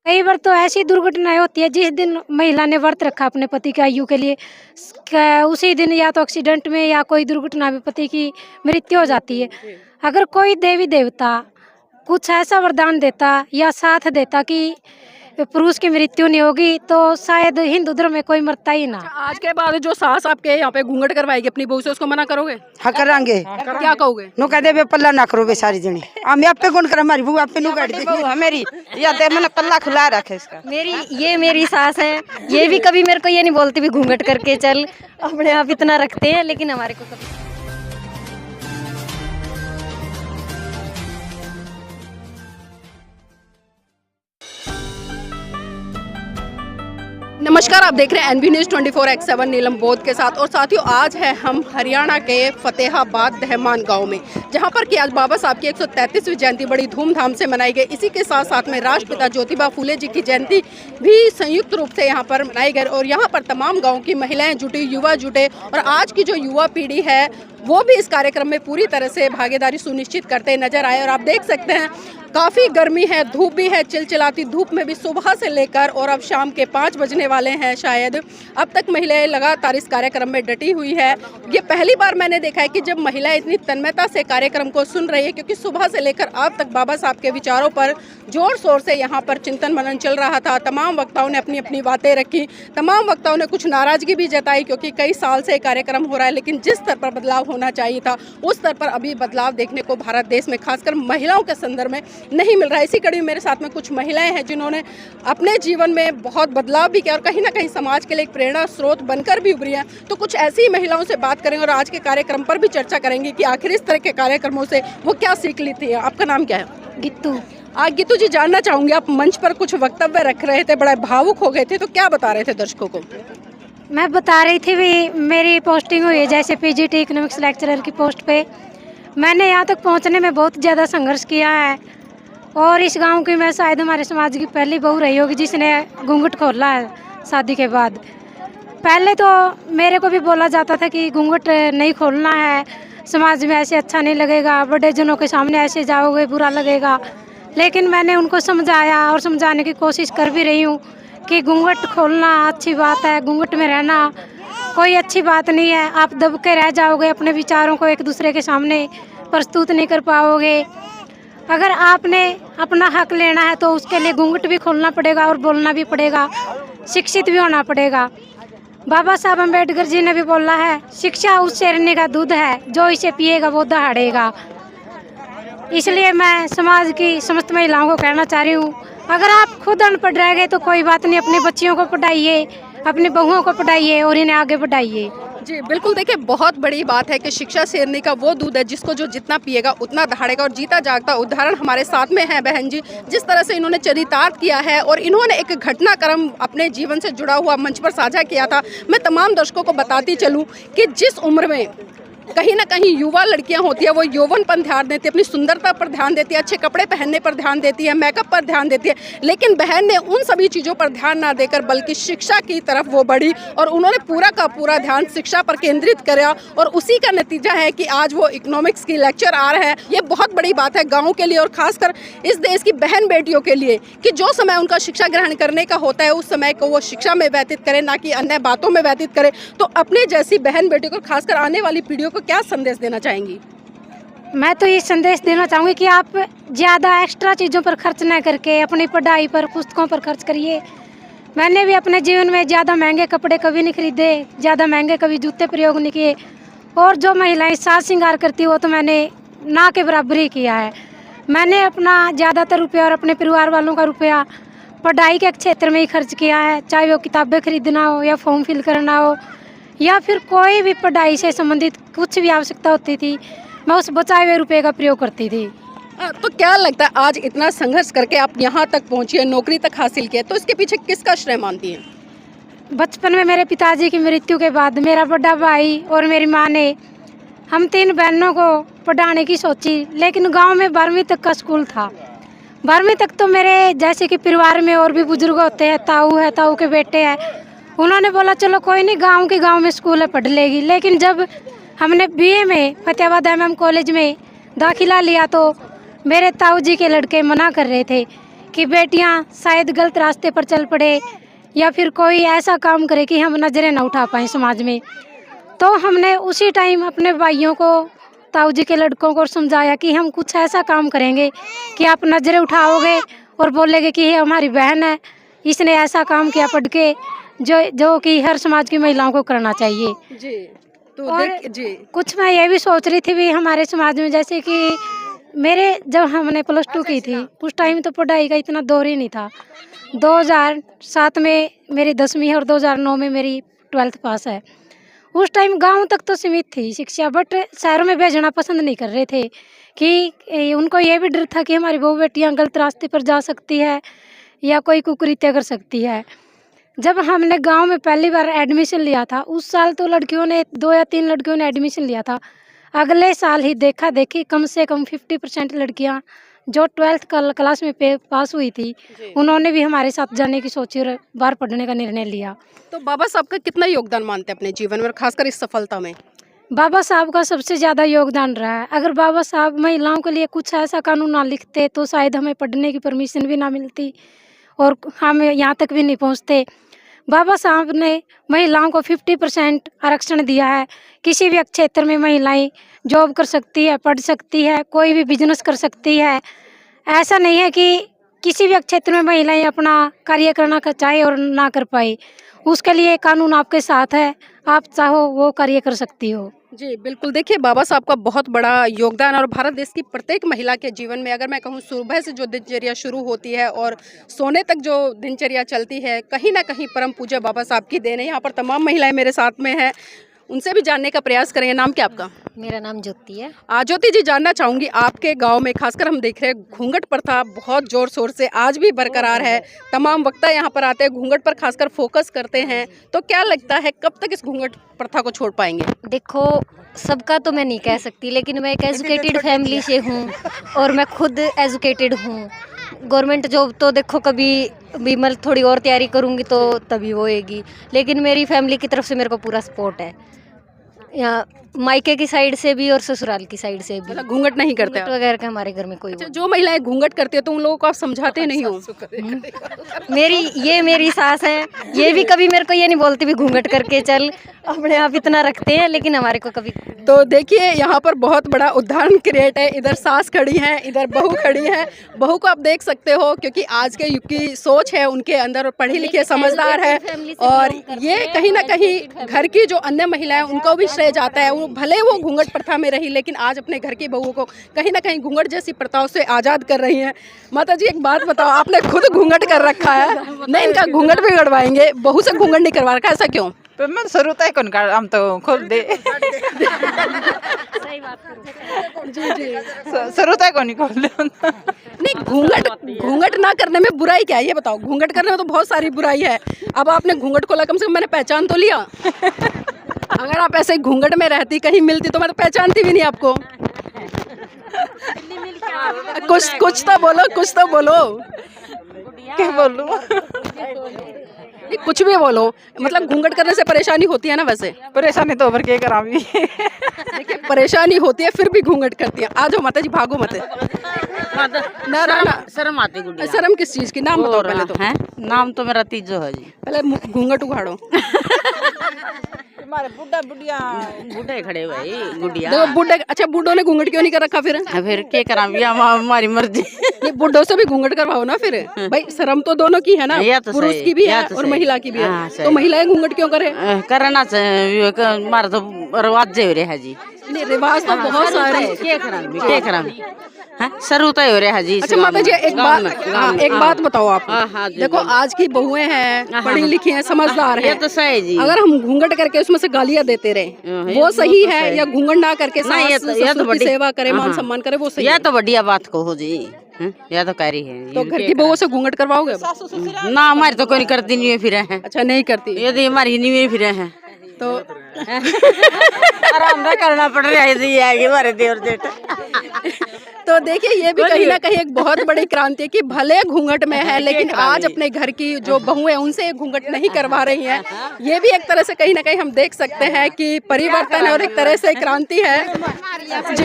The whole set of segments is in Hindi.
कई बार तो ऐसी दुर्घटनाएं होती है, जिस दिन महिला ने व्रत रखा अपने पति की आयु के लिए, उसी दिन या तो एक्सीडेंट में या कोई दुर्घटना में पति की मृत्यु हो जाती है। अगर कोई देवी देवता कुछ ऐसा वरदान देता या साथ देता कि पुरुष की मृत्यु नहीं होगी, तो शायद हिंदू धर्म में कोई मरता ही ना। आज के बाद जो सास आपके यहाँ पे घूंघट करवाएगी अपनी बहू से, उसको मना करोगे? हाँ करांगे। क्या कहोगे? नु कह दे बे पल्ला ना करो बे सारी जनी। हम आप पे कौन कर, हमारी बहू आप पे नु गाड़ी बहू है मेरी, या दे मैंने पल्ला खुला रखे इसका। मेरी सास है, ये भी कभी मेरे को ये नहीं बोलती भी घूंघट करके चल, अपने आप इतना रखते हैं, लेकिन हमारे को कभी। नमस्कार, आप देख रहे हैं एनबी न्यूज़ 24/7 नीलम बोध के साथ। और साथियों, आज है हम हरियाणा के फतेहाबाद दहमान गांव में, जहां पर कि आज बाबा साहब की 133वीं जयंती बड़ी धूमधाम से मनाई गई। इसी के साथ साथ में राष्ट्रपिता ज्योतिबा फूले जी की जयंती भी संयुक्त रूप से यहां पर मनाई गई। और यहां पर तमाम गाँव की महिलाएं जुटी, युवा जुटे, और आज की जो युवा पीढ़ी है वो भी इस कार्यक्रम में पूरी तरह से भागीदारी सुनिश्चित करते नजर आए। और आप देख सकते हैं काफ़ी गर्मी है, धूप भी है, चिलचिलाती धूप में भी सुबह से लेकर और अब शाम के 5 बजने वाले हैं शायद, अब तक महिलाएं लगातार इस कार्यक्रम में डटी हुई है। ये पहली बार मैंने देखा है कि जब महिलाएं इतनी तन्मयता से कार्यक्रम को सुन रही है, क्योंकि सुबह से लेकर अब तक बाबा साहब के विचारों पर जोर शोर से यहाँ पर चिंतन मनन चल रहा था। तमाम वक्ताओं ने अपनी अपनी बातें रखी, तमाम वक्ताओं ने कुछ नाराजगी भी जताई, क्योंकि कई साल से कार्यक्रम हो रहा है, लेकिन जिस स्तर पर बदलाव होना चाहिए था उस स्तर पर अभी बदलाव देखने को भारत देश में खासकर महिलाओं के संदर्भ में नहीं मिल रहा है। इसी कड़ी में मेरे साथ में कुछ महिलाएं हैं जिन्होंने अपने जीवन में बहुत बदलाव भी किया और कहीं ना कहीं समाज के लिए एक प्रेरणा स्रोत बनकर भी उभरी हैं। तो कुछ ऐसी महिलाओं से बात करेंगे और आज के कार्यक्रम पर भी चर्चा करेंगे कि आखिर इस तरह के कार्यक्रमों से वो क्या सीख ली थी। आपका नाम क्या है? गीतू। गीतू जी, जानना चाहूंगी, आप मंच पर कुछ वक्तव्य रख रहे थे, बड़ा भावुक हो गए थे, तो क्या बता रहे थे दर्शकों को? मैं बता रही थी भी मेरी पोस्टिंग हुई है जैसे पीजीटी इकोनॉमिक्स लेक्चरर की पोस्ट पे। मैंने यहाँ तक पहुँचने में बहुत ज़्यादा संघर्ष किया है, और इस गांव की मैं शायद हमारे समाज की पहली बहू रही होगी जिसने घूंघट खोला है शादी के बाद। पहले तो मेरे को भी बोला जाता था कि घूंघट नहीं खोलना है, समाज में ऐसे अच्छा नहीं लगेगा, बड़े जनों के सामने ऐसे जाओगे बुरा लगेगा। लेकिन मैंने उनको समझाया और समझाने की कोशिश कर भी रही हूँ कि घूंघट खोलना अच्छी बात है, घूंघट में रहना कोई अच्छी बात नहीं है। आप दब के रह जाओगे, अपने विचारों को एक दूसरे के सामने प्रस्तुत नहीं कर पाओगे। अगर आपने अपना हक लेना है तो उसके लिए घूंघट भी खोलना पड़ेगा और बोलना भी पड़ेगा, शिक्षित भी होना पड़ेगा। बाबा साहब अम्बेडकर जी ने भी बोला है, शिक्षा उस शेरनी का दूध है, जो इसे पिएगा वो दहाड़ेगा। इसलिए मैं समाज की समस्त महिलाओं को कहना चाह रही हूँ, अगर आप खुद अनपढ़ रह गए तो कोई बात नहीं, अपनी बच्चियों को पढ़ाइए, अपनी बहुओं को पढ़ाइए और इन्हें आगे बढ़ाइए। जी बिल्कुल, देखिए बहुत बड़ी बात है कि शिक्षा शेरनी का वो दूध है जिसको जो जितना पिएगा उतना दहाड़ेगा। और जीता जागता उदाहरण हमारे साथ में है बहन जी, जिस तरह से इन्होंने चरितार्थ किया है और इन्होंने एक घटनाक्रम अपने जीवन से जुड़ा हुआ मंच पर साझा किया था। मैं तमाम दर्शकों को बताती चलूँ कि जिस उम्र में कहीं ना कहीं युवा लड़कियां होती है वो यौवन पर ध्यान देती है, अपनी सुंदरता पर ध्यान देती है, अच्छे कपड़े पहनने पर ध्यान देती है, मेकअप पर ध्यान देती है, लेकिन बहन ने उन सभी चीज़ों पर ध्यान ना देकर बल्कि शिक्षा की तरफ वो बढ़ी और उन्होंने पूरा का पूरा ध्यान शिक्षा पर केंद्रित किया। और उसी का नतीजा है कि आज वो इकोनॉमिक्स की लेक्चरर है। ये बहुत बड़ी बात है गाँव के लिए और खासकर इस देश की बहन बेटियों के लिए कि जो समय उनका शिक्षा ग्रहण करने का होता है उस समय को वो शिक्षा में व्यतीत करें, ना कि अन्य बातों में व्यतीत करें। तो अपने जैसी बहन बेटियों को, खासकर आने वाली पीढ़ियों को क्या संदेश देना चाहेंगी? मैं तो ये संदेश देना चाहूँगी कि आप ज़्यादा एक्स्ट्रा चीज़ों पर खर्च न करके अपनी पढ़ाई पर, पुस्तकों पर खर्च करिए। मैंने भी अपने जीवन में ज़्यादा महंगे कपड़े कभी नहीं खरीदे, ज़्यादा महंगे कभी जूते प्रयोग नहीं किए, और जो महिलाएं साज श्रृंगार करती हो तो मैंने ना के बराबर ही किया है। मैंने अपना ज़्यादातर रुपया और अपने परिवार वालों का रुपया पढ़ाई के क्षेत्र में ही खर्च किया है, चाहे वो किताबें खरीदना हो या फॉर्म फिल करना हो या फिर कोई भी पढ़ाई से संबंधित कुछ भी आवश्यकता होती थी, मैं उस बचाए हुए रुपये का प्रयोग करती थी। तो क्या लगता है आज इतना संघर्ष करके आप यहाँ तक पहुँची है, नौकरी तक हासिल किया, तो इसके पीछे किसका श्रेय मानती हैं? बचपन में मेरे पिताजी की मृत्यु के बाद मेरा बड़ा भाई और मेरी माँ ने हम 3 बहनों को पढ़ाने की सोची, लेकिन गांव में 12वीं तक का स्कूल था। 12वीं तक तो मेरे जैसे कि परिवार में और भी बुजुर्ग होते हैं, ताऊ है, ताऊ के बेटे हैं, उन्होंने बोला चलो कोई नहीं, गांव में स्कूल है, पढ़ लेगी। लेकिन जब हमने बीए में फतेहाबाद MM कॉलेज में दाखिला लिया तो मेरे ताऊ जी के लड़के मना कर रहे थे कि बेटियां शायद गलत रास्ते पर चल पड़े या फिर कोई ऐसा काम करे कि हम नज़रें ना उठा पाएँ समाज में। तो हमने उसी टाइम अपने भाइयों को, ताऊ जी के लड़कों को समझाया कि हम कुछ ऐसा काम करेंगे कि आप नज़रें उठाओगे और बोलेंगे कि ये हमारी बहन है, इसने ऐसा काम किया पढ़ के, जो कि हर समाज की महिलाओं को करना चाहिए। जी तो और जी कुछ मैं ये भी सोच रही थी भी हमारे समाज में, जैसे कि मेरे जब हमने +2 की थी उस टाइम तो पढ़ाई का इतना दौर ही नहीं था। 2007 में मेरी 10वीं है और 2009 में मेरी 12th पास है। उस टाइम गांव तक तो सीमित थी शिक्षा, बट शहरों में भेजना पसंद नहीं कर रहे थे कि उनको ये भी डर था कि हमारी बहू बेटियां गलत रास्ते पर जा सकती है या कोई कुकृत्य कर सकती है। जब हमने गांव में पहली बार एडमिशन लिया था उस साल तो लड़कियों ने 2 या 3 लड़कियों ने एडमिशन लिया था। अगले साल ही देखा देखी कम से कम 50% लड़कियां जो 12th क्लास में पास हुई थी उन्होंने भी हमारे साथ जाने की सोची और बाहर पढ़ने का निर्णय लिया। तो बाबा साहब का कितना योगदान मानते हैं अपने जीवन में और खासकर इस सफलता में? बाबा साहब का सबसे ज़्यादा योगदान रहा है। अगर बाबा साहब महिलाओं के लिए कुछ ऐसा कानून ना लिखते तो शायद हमें पढ़ने की परमिशन भी ना मिलती और हम यहाँ तक भी नहीं पहुँचते। बाबा साहब ने महिलाओं को 50% आरक्षण दिया है। किसी भी क्षेत्र में महिलाएं जॉब कर सकती है, पढ़ सकती है, कोई भी बिजनेस कर सकती है। ऐसा नहीं है कि किसी भी क्षेत्र में महिलाएं अपना कार्य करना चाहे और ना कर पाए, उसके लिए कानून आपके साथ है, आप चाहो वो कार्य कर सकती हो। जी बिल्कुल, देखिए बाबा साहब का बहुत बड़ा योगदान और भारत देश की प्रत्येक महिला के जीवन में, अगर मैं कहूँ सुबह से जो दिनचर्या शुरू होती है और सोने तक जो दिनचर्या चलती है, कहीं ना कहीं परम पूज्य बाबा साहब की देन है। यहाँ पर तमाम महिलाएं मेरे साथ में हैं, उनसे भी जानने का प्रयास करेंगे। नाम क्या आपका? मेरा नाम ज्योति है। ज्योति जी, जानना चाहूँगी आपके गांव में खासकर हम देख रहे हैं घूंघट प्रथा बहुत जोर शोर से आज भी बरकरार है। तमाम वक्ता यहाँ पर आते हैं, घूंघट पर खासकर फोकस करते हैं, तो क्या लगता है कब तक इस घूंघट प्रथा को छोड़ पाएंगे? देखो, सबका तो मैं नहीं कह सकती, लेकिन मैं एक एजुकेटेड फैमिली से हूँ और मैं खुद एजुकेटेड हूँ। गवर्नमेंट जॉब तो देखो कभी भी मैं थोड़ी और तैयारी करूँगी तो तभी होएगी, लेकिन मेरी फैमिली की तरफ से मेरे को पूरा सपोर्ट है, यहाँ मायके की साइड से भी और ससुराल की साइड से भी। मतलब घूंघट नहीं करते घूंघट वगैरह का हमारे घर में कोई अच्छा, जो महिलाएं घूंघट करती है तो उन लोगों को आप समझाते नहीं हो? मेरी सास है, ये भी कभी मेरे को ये नहीं बोलती भी घूंघट करके चल, अपने आप इतना रखते हैं, लेकिन हमारे को कभी। तो देखिए यहाँ पर बहुत बड़ा उदाहरण क्रिएट है। इधर सास खड़ी है, इधर बहू खड़ी है। बहू को आप देख सकते हो क्योंकि आज के युग की सोच है उनके अंदर, और पढ़ी लिखी समझदार है, और ये कहीं ना कहीं घर की जो अन्य महिलाएं उनको भी श्रेय जाता है। वो भले वो घूंघट प्रथा में रही, लेकिन आज अपने घर की बहू को कहीं ना कहीं घूंघट जैसी प्रथाओं से आज़ाद कर रही हैं। माता जी एक बात बताओ, आपने खुद घूंघट कर रखा है, नहीं इनका घूंघट भी गड़वाएंगे, बहू से घूंघट नहीं करवा रखा, ऐसा क्यों? तो मैं शुरू तय कौन कर, हम तो खोल दे शुरू तय कौन खोल दे। नहीं, घूंघट ना करने में बुराई क्या है ये बताओ? घूंघट करने में तो बहुत सारी बुराई है। अब आपने घूंघट खोला, कम से कम मैंने पहचान तो लिया। अगर आप ऐसे घूंघट में रहती, कहीं मिलती, तो मैं तो पहचानती भी नहीं आपको। कुछ तो बोलो, कुछ तो बोलो। क्या बोलूं? कुछ भी बोलो, मतलब घूंघट करने से परेशानी होती है ना? वैसे परेशानी तो भर के करा भी। देखिए परेशानी होती है फिर भी घूंघट करती है। आ जाओ माता जी, भागो मत। ना शर्म आती गुड़िया। शर्म किस चीज की? नाम बताओ पहले तो। है नाम तो मेरा तीजो है जी। पहले घूंघट उखाड़ो। हमारे बुढ़िया बूढ़े खड़े भाई गुड़िया। देखो बुढ़े, अच्छा बूढ़ों ने घूंघट क्यों नहीं कर रखा फिर? फिर क्या करा भी हमारी मर्जी। नहीं, बूढ़ों से भी घूंघट करवाओ ना फिर भाई, शर्म तो दोनों की है ना, तो पुरुष सही, की भी है तो और सही। महिला की भी है। हाँ, तो महिलाएं घूंघट क्यों करे? करना चाहिए, हमारा तो रिवाज हो रहा है जी। नहीं, रिवाज तो बहुत सारे। क्या करा शुरू तो हो रहा है जी। अच्छा माता जी एक बात बताओ आप। हाँ, देखो आज की बहुएं हैं, पढ़ी लिखी हैं, समझदार ये हैं, तो सही जी। अगर हम घूंघट करके उसमें से गालियां देते रहे, वो सही है? या घूंघट ना करके ससुर की सेवा करे, मान सम्मान करे, वो सही यह है? तो बढ़िया बात को हो जी। यह तो कह रही है। तो घर की बहुओं से घूंघट करवाओगे? ना हमारी तो कोई करती नहीं है फिर है। अच्छा नहीं करती? यदि हमारी नहीं फिर है तो आराम करना पड़ रहा है हमारे देवर जेठ। तो देखिए ये भी कहीं ना कहीं एक बहुत बड़ी क्रांति है कि भले घूंघट में है, लेकिन आज अपने घर की जो बहुएं हैं उनसे घूंघट नहीं करवा रही हैं। ये भी एक तरह से कहीं ना कहीं हम देख सकते हैं कि परिवर्तन है और एक तरह से क्रांति है।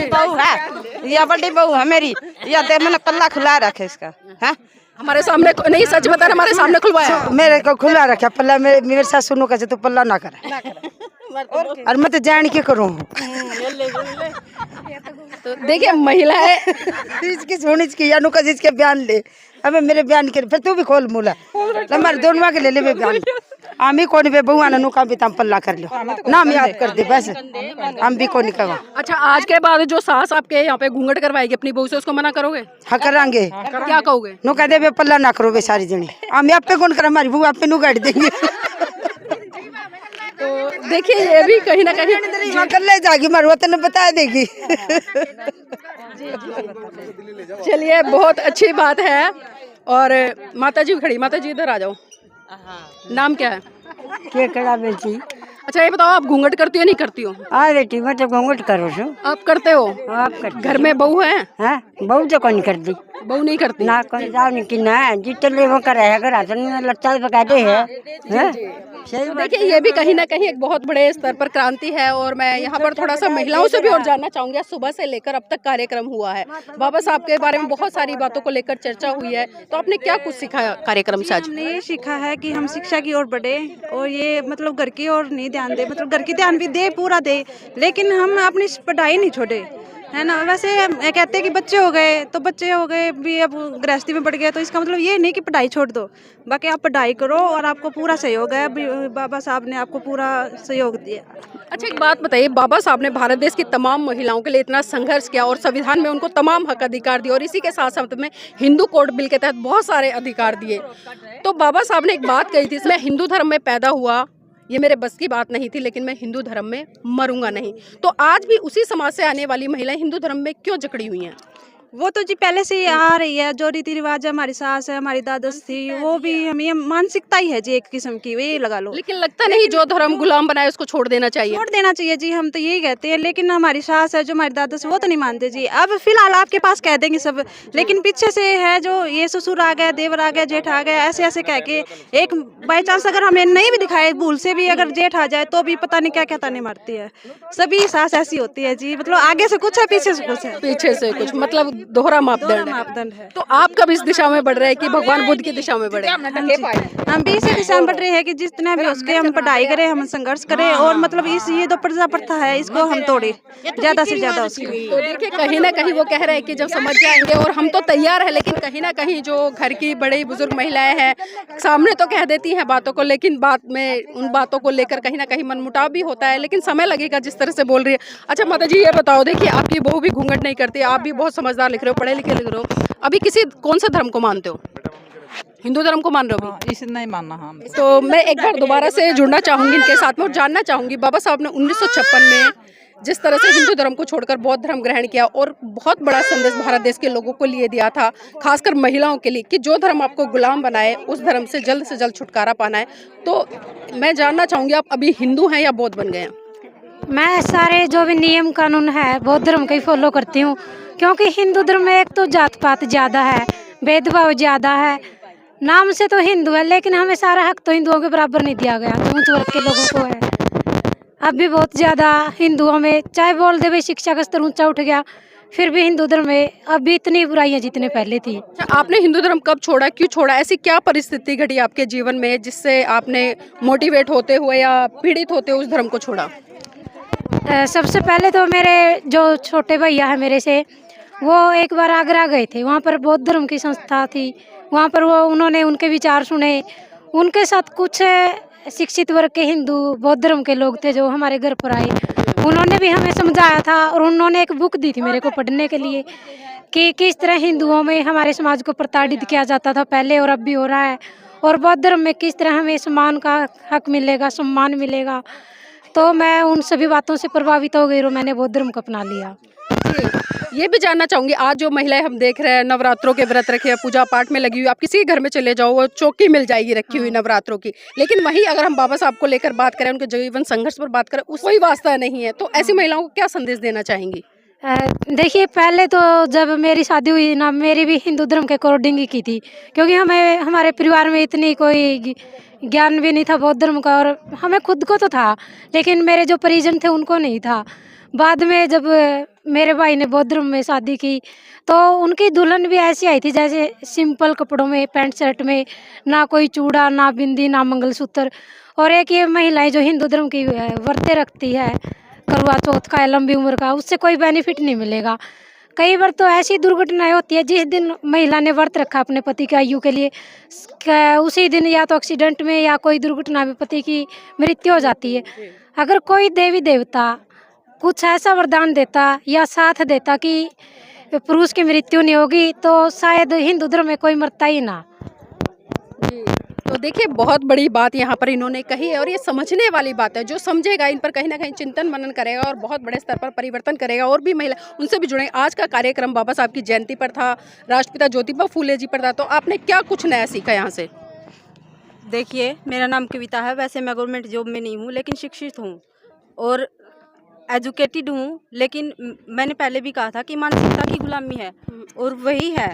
बहू है या बड़ी बहू है मेरी, या दे मैंने पल्ला खुला रखे इसका है, हमारे सामने नहीं, सच बता, हमारे सामने खुलवाया। मेरे को खुला रखा पल्ला, मेरे सासू नु कहे तो पल्ला ना करे और मैं तो जान के करूँ। तो देखिए महिलाएं इसकी सुन इसकी या नु कहे इसके बयान ले, अबे मेरे बयान के फिर तू भी खोल मुला हमारे दोनों के ले ले बयान। हम ही कौन बे बहुआ ना नु काम भी तम पल्ला कर लो ना, हम याद कर दे बस, हम भी कौन करवा। अच्छा, आज के बाद जो सास आपके यहाँ पे घूंघट करवाएगी अपनी बहू से, उसको मना करोगे? हाँ करांगे। क्या कहोगे? नु कह दे बे पल्ला ना करो बे सारी जनी, हम आप पे कौन कर, हमारी बहू आप पे नु गाड़ देंगे। तो देखिए ये भी कहीं ना कहीं कर ले जाएगी, हमारे वतन बता देगी। चलिए बहुत अच्छी बात है। और माता जी खड़ी, माता जी इधर आ जाओ। नाम क्या है? के कड़ा बेटी। अच्छा ये बताओ, आप घूंघट करती हो नहीं करती हो? हाँ बेटी मैं तो घूंघट करो छू। आप करते हो? आप कर घर में बहू है? हाँ बहू तो कौन कर दी, बहू नहीं करती ना कौन जाओ नहीं कि ना जितने वो कर रहे अगर आसन लच्चा बका दे है। तो देखिए ये भी कहीं ना कहीं एक बहुत बड़े स्तर पर क्रांति है। और मैं यहाँ पर थोड़ा सा महिलाओं से भी और जानना चाहूंगी। सुबह से लेकर अब तक कार्यक्रम हुआ है, बाबा साहब के बारे में बहुत सारी बातों को लेकर चर्चा हुई है, तो आपने क्या कुछ सीखा कार्यक्रम से? आज हमने ये सीखा है कि हम शिक्षा की ओर बढ़े और ये मतलब घर की ओर नहीं ध्यान दे, मतलब घर की ध्यान भी दे पूरा दे, लेकिन हम अपनी पढ़ाई नहीं छोड़े, है ना। वैसे कहते हैं कि बच्चे हो गए तो बच्चे हो गए भी, अब गृहस्थी में बढ़ गए, तो इसका मतलब ये नहीं कि पढ़ाई छोड़ दो, बाकी आप पढ़ाई करो और आपको पूरा सहयोग है। बाबा साहब ने आपको पूरा सहयोग दिया। अच्छा एक बात बताइए, बाबा साहब ने भारत देश की तमाम महिलाओं के लिए इतना संघर्ष किया और संविधान में उनको तमाम हक अधिकार दिए और इसी के साथ साथ में हिंदू कोड बिल के तहत बहुत सारे अधिकार दिए। तो बाबा साहब ने एक बात कही थी, मैं हिंदू धर्म में पैदा हुआ, ये मेरे बस की बात नहीं थी, लेकिन मैं हिंदू धर्म में मरूंगा नहीं। तो आज भी उसी समाज से आने वाली महिलाएं हिंदू धर्म में क्यों जकड़ी हुई हैं? वो तो जी पहले से ही आ रही है, जो रीति रिवाज है, हमारी सास है, हमारी दादस थी, वो भी हम ये मानसिकता ही है जी एक किस्म की, ये लगा लो। लेकिन लगता नहीं जो धर्म गुलाम बनाए उसको छोड़ देना चाहिए? छोड़ देना चाहिए जी, हम तो यही कहते हैं, लेकिन हमारी सास है जो हमारी दादस वो तो नहीं मानते जी। अब फिलहाल आपके पास कह देंगे सब, लेकिन पीछे से है जो ये ससुर आ गया, देवर आ गया, जेठ आ गया, ऐसे ऐसे कह के एक बाई चांस अगर हमें नहीं भी दिखाए, भूल से भी अगर जेठ आ जाए तो भी पता नहीं क्या क्या ताने मारती है। सभी सास ऐसी होती है जी, मतलब आगे से कुछ है पीछे से कुछ है, पीछे से कुछ, मतलब दोहरा मापदंड है। तो आप कब इस दिशा में बढ़ रहे हैं कि भगवान बुद्ध की दिशा में बढ़े? हम भी इसी दिशा में बढ़ रहे हैं कि जितना भी उसके हम पढ़ाई करें, हम संघर्ष करें और मतलब इस ये जो प्रजा प्रथा है इसको हम तोड़े ज्यादा से ज्यादा उसकी। तो देखिए कहीं ना कहीं वो कह रहे हैं कि जब समझ जाएंगे, और हम तो तैयार है, लेकिन कहीं ना कहीं जो घर की बड़ी बुजुर्ग महिलाएं हैं सामने तो कह देती हैं बातों को, लेकिन बाद में उन बातों को लेकर कहीं ना कहीं मनमुटाव भी होता है, लेकिन समय लगेगा जिस तरह से बोल रही है। अच्छा माता जी ये बताओ, देखिए आपकी बहू भी घूंघट नहीं करती, आप भी बहुत समझदार लिख रहे हो, पढ़े लिखे लिख रहे हो, अभी किसी कौन सा धर्म को मानते हो? हिंदू धर्म को मान रहे हो? इसे नहीं मानना हम। तो मैं एक बार दोबारा से जुड़ना चाहूंगी इनके साथ में और जानना चाहूंगी, बाबा साहब ने 1956 में जिस तरह से हिंदू धर्म को छोड़कर बौद्ध धर्म ग्रहण किया और बहुत बड़ा संदेश भारत देश के लोगों को लिए दिया था, खासकर महिलाओं के लिए, कि जो धर्म आपको गुलाम बनाए उस धर्म से जल्द छुटकारा पाना है। तो मैं जानना चाहूंगी आप अभी हिंदू हैं या बौद्ध बन गए हैं? मैं सारे जो भी नियम कानून है बौद्ध धर्म का ही फॉलो करती हूँ, क्योंकि हिंदू धर्म में एक तो जात पात ज़्यादा है, भेदभाव ज़्यादा है। नाम से तो हिंदू है, लेकिन हमें सारा हक तो हिंदुओं के बराबर नहीं दिया गया, तो ऊंच वर्ग के लोगों को है। अब भी बहुत ज़्यादा हिंदुओं में, चाहे बोल दे भाई शिक्षा का स्तर ऊंचा उठ गया, फिर भी हिंदू धर्म में अब भी इतनी बुराइयां जितने पहले थी। आपने हिंदू धर्म कब छोड़ा, क्यों छोड़ा? ऐसी क्या परिस्थिति घटी आपके जीवन में जिससे आपने मोटिवेट होते हुए या पीड़ित होते हुए उस धर्म को छोड़ा? सबसे पहले तो मेरे जो छोटे भैया है मेरे से, वो एक बार आगरा गए थे, वहाँ पर बौद्ध धर्म की संस्था थी, वहाँ पर उन्होंने उनके विचार सुने। उनके साथ कुछ शिक्षित वर्ग के हिंदू बौद्ध धर्म के लोग थे जो हमारे घर पर आए, उन्होंने भी हमें समझाया था और उन्होंने एक बुक दी थी मेरे को पढ़ने के लिए कि किस तरह हिंदुओं में हमारे समाज को प्रताड़ित किया जाता था पहले और अब भी हो रहा है, और बौद्ध धर्म में किस तरह हमें सम्मान का हक मिलेगा, सम्मान मिलेगा। तो मैं उन सभी बातों से प्रभावित हो गई और मैंने बौद्ध धर्म को अपना लिया। ये भी जानना चाहूंगी, आज जो महिलाएं हम देख रहे हैं नवरात्रों के व्रत रखे, पूजा पाठ में लगी हुई, आप किसी घर में चले जाओ वो चौकी मिल जाएगी रखी हुई नवरात्रों की, लेकिन वहीं अगर हम बाबा साहब को लेकर बात करें, उनके जीवन संघर्ष पर बात करें, कोई वास्ता नहीं है, तो ऐसी महिलाओं को क्या संदेश देना चाहेंगी? देखिए पहले तो जब मेरी शादी हुई ना, मेरी भी हिंदू धर्म के अकॉर्डिंग ही की थी, क्योंकि हमें हमारे परिवार में इतनी कोई ज्ञान भी नहीं था बौद्ध धर्म का, और हमें खुद को तो था लेकिन मेरे जो परिजन थे उनको नहीं था। बाद में जब मेरे भाई ने बौद्ध धर्म में शादी की, तो उनकी दुल्हन भी ऐसी आई थी जैसे सिंपल कपड़ों में, पैंट शर्ट में, ना कोई चूड़ा, ना बिंदी, ना मंगलसूत्र। और एक ये महिलाएं जो हिंदू धर्म की व्रतें रखती है, करवा चौथ का या लंबी उम्र का, उससे कोई बेनिफिट नहीं मिलेगा। कई बार तो ऐसी दुर्घटनाएं होती है, जिस दिन महिला ने व्रत रखा अपने पति की आयु के लिए, उसी दिन या तो एक्सीडेंट में या कोई दुर्घटना में पति की मृत्यु हो जाती है। अगर कोई देवी देवता कुछ ऐसा वरदान देता या साथ देता कि पुरुष की मृत्यु नहीं होगी, तो शायद हिंदू धर्म में कोई मरता ही ना। जी, तो देखिए बहुत बड़ी बात यहाँ पर इन्होंने कही है और ये समझने वाली बात है। जो समझेगा इन पर कहीं ना कहीं चिंतन मनन करेगा और बहुत बड़े स्तर पर परिवर्तन करेगा। और भी महिला उनसे भी जुड़े। आज का कार्यक्रम बाबा साहब की जयंती पर था, राष्ट्रपिता ज्योतिबा फूले जी पर था, तो आपने क्या कुछ नया सीखा यहाँ से? देखिए, मेरा नाम कविता है। वैसे मैं गवर्नमेंट जॉब में नहीं हूँ, लेकिन शिक्षित हूँ और एजुकेटेड हूँ। लेकिन मैंने पहले भी कहा था कि मानसिकता की गुलामी है, और वही है,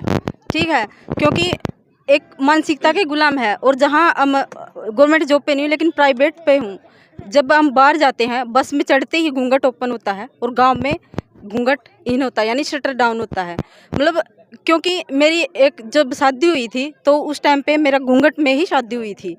ठीक है, क्योंकि एक मानसिकता के गुलाम है। और जहाँ हम गवर्नमेंट जॉब पे नहीं हूँ, लेकिन प्राइवेट पे हूँ। जब हम बाहर जाते हैं, बस में चढ़ते ही घूंघट ओपन होता है और गांव में घूंघट इन होता है, यानी शटर डाउन होता है। मतलब क्योंकि मेरी एक जब शादी हुई थी, तो उस टाइम पे मेरा घूंघट में ही शादी हुई थी,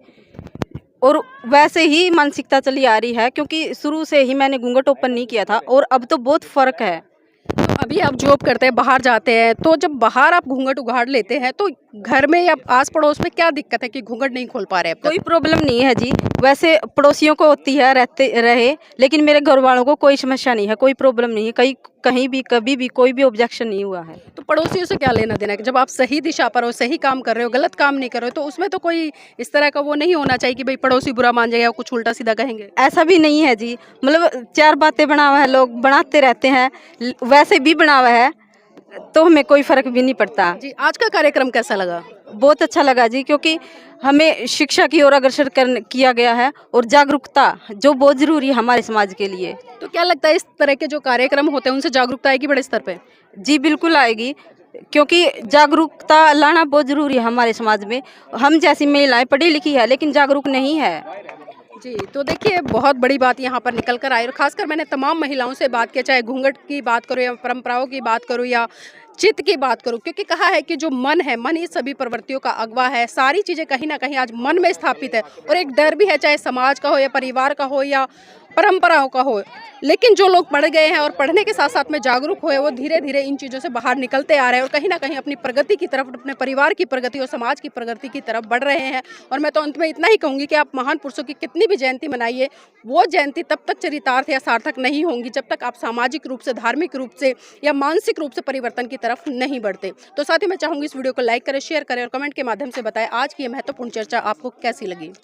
और वैसे ही मानसिकता चली आ रही है, क्योंकि शुरू से ही मैंने घूंघट ओपन नहीं किया था। और अब तो बहुत फ़र्क है। तो अभी आप जॉब करते हैं, बाहर जाते हैं, तो जब बाहर आप घूंघट उघाड़ लेते हैं, तो घर में या आस पड़ोस में क्या दिक्कत है कि घूंघट नहीं खोल पा रहे हैं? कोई प्रॉब्लम नहीं है जी। वैसे पड़ोसियों को होती है, रहते रहे, लेकिन मेरे घर वालों को कोई समस्या नहीं है, कोई प्रॉब्लम नहीं है। कहीं भी कभी भी कोई भी ऑब्जेक्शन नहीं हुआ है। तो पड़ोसियों से क्या लेना देना है? जब आप सही दिशा पर हो, सही काम कर रहे हो, गलत काम नहीं कर रहे हो, तो उसमें तो कोई इस तरह का वो नहीं होना चाहिए कि भाई पड़ोसी बुरा मान जाएगा या कुछ उल्टा सीधा कहेंगे। ऐसा भी नहीं है जी। मतलब चार बातें बना हुआ है, लोग बनाते रहते हैं, वैसे भी बना हुआ है, तो हमें कोई फ़र्क भी नहीं पड़ता। जी, आज का कार्यक्रम कैसा लगा? बहुत अच्छा लगा जी, क्योंकि हमें शिक्षा की ओर अग्रसर किया गया है, और जागरूकता जो बहुत ज़रूरी है हमारे समाज के लिए। तो क्या लगता है इस तरह के जो कार्यक्रम होते हैं उनसे जागरूकता आएगी बड़े स्तर पे? जी बिल्कुल आएगी, क्योंकि जागरूकता लाना बहुत ज़रूरी है हमारे समाज में। हम जैसी महिलाएं पढ़ी लिखी है, लेकिन जागरूक नहीं है। जी, तो देखिए बहुत बड़ी बात यहाँ पर निकल कर आई। और खासकर मैंने तमाम महिलाओं से बात किया, चाहे घूंघट की बात करूँ या परंपराओं की बात करूँ या चित्त की बात करूं, क्योंकि कहा है कि जो मन है, मन ही सभी प्रवृत्तियों का अगवा है। सारी चीज़ें कहीं ना कहीं आज मन में स्थापित है, और एक डर भी है, चाहे समाज का हो या परिवार का हो या परंपराओं का हो। लेकिन जो लोग पढ़ गए हैं और पढ़ने के साथ साथ में जागरूक हुए, वो धीरे धीरे इन चीज़ों से बाहर निकलते आ रहे हैं और कहीं ना कहीं अपनी प्रगति की तरफ, अपने परिवार की प्रगति और समाज की प्रगति की तरफ बढ़ रहे हैं। और मैं तो अंत में इतना ही कहूँगी कि आप महान पुरुषों की कितनी भी जयंती मनाइए, वो जयंती तब तक चरितार्थ या सार्थक नहीं होंगी जब तक आप सामाजिक रूप से, धार्मिक रूप से या मानसिक रूप से परिवर्तन की तरफ नहीं बढ़ते। तो साथ ही मैं चाहूँगी इस वीडियो को लाइक करें, शेयर करें और कमेंट के माध्यम से बताएं आज की ये महत्वपूर्ण चर्चा आपको कैसी लगी।